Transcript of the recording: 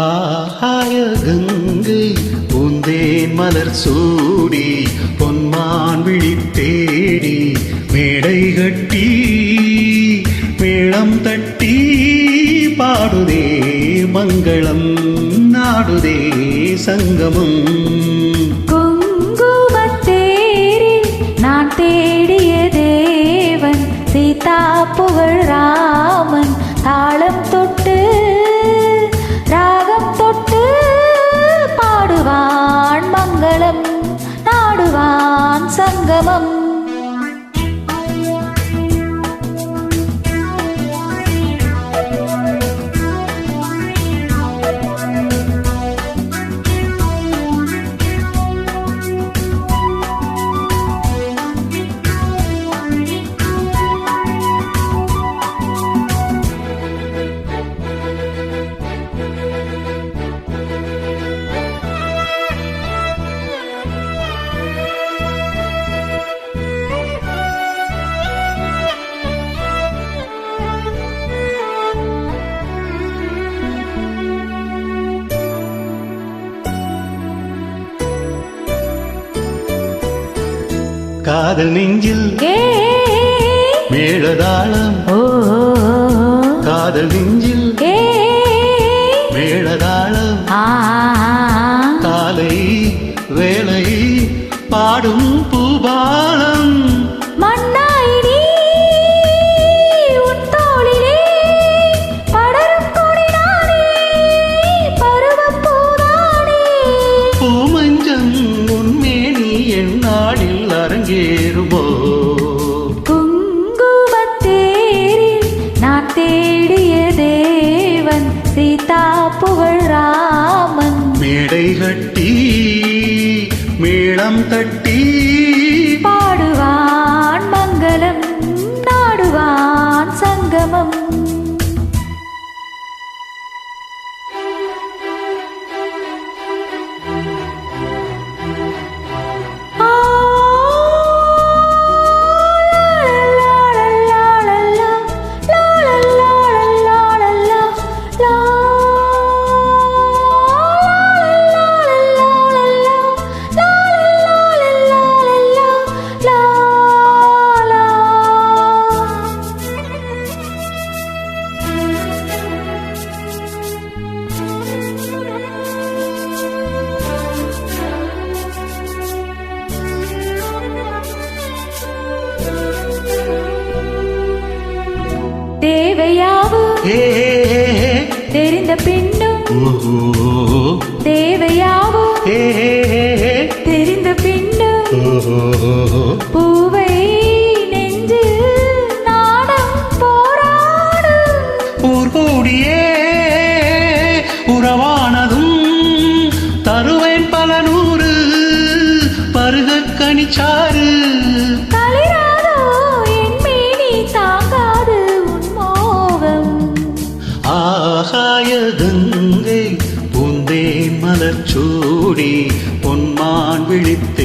ஆகாய கங்கை பூந்தேன் மலர் சூடி பொன்மான் விழி தேடி மேடை கட்டி மேளம் தட்டி பாடுதே மங்களம் நாடுதே சங்கமம். குங்குமத்தேரில் நான் தேடிய தேவன் சீதா புகழ் ராமன் தாளம் தொட்டு ராகம் தொட்டு பாடுவான் மங்களம் நாடுவான் சங்கமம். காதல் நெஞ்சில் மேளதாளம் காதல் நெஞ்சில் மேளதாளம் காலை வேளை பாடும் பூபாலம் பூமஞ்சம் உன்மேனி என் நாடில் அரங்கேறுமோ. குங்குமத்தேரில் நான் தேடிய தேவன் சீதா புகழ் ராமன் மேடை கட்டி மேளம் தட்டி பாடுவான் மங்களம் நாடுவான் சங்கமம். தேவையாவும் தெரிந்த பின்னும் தேவையாவும் தெரிந்த பின்னும் பூவை நெஞ்சு நாடம் போராடும் ஊர்கூடியே உறவானதும் தருவேன் பல நூறு பருக கனிச்சாறு. ஆகாய கங்கை பூந்தேன் மலர் சூடி பொன்மான் விழித்தே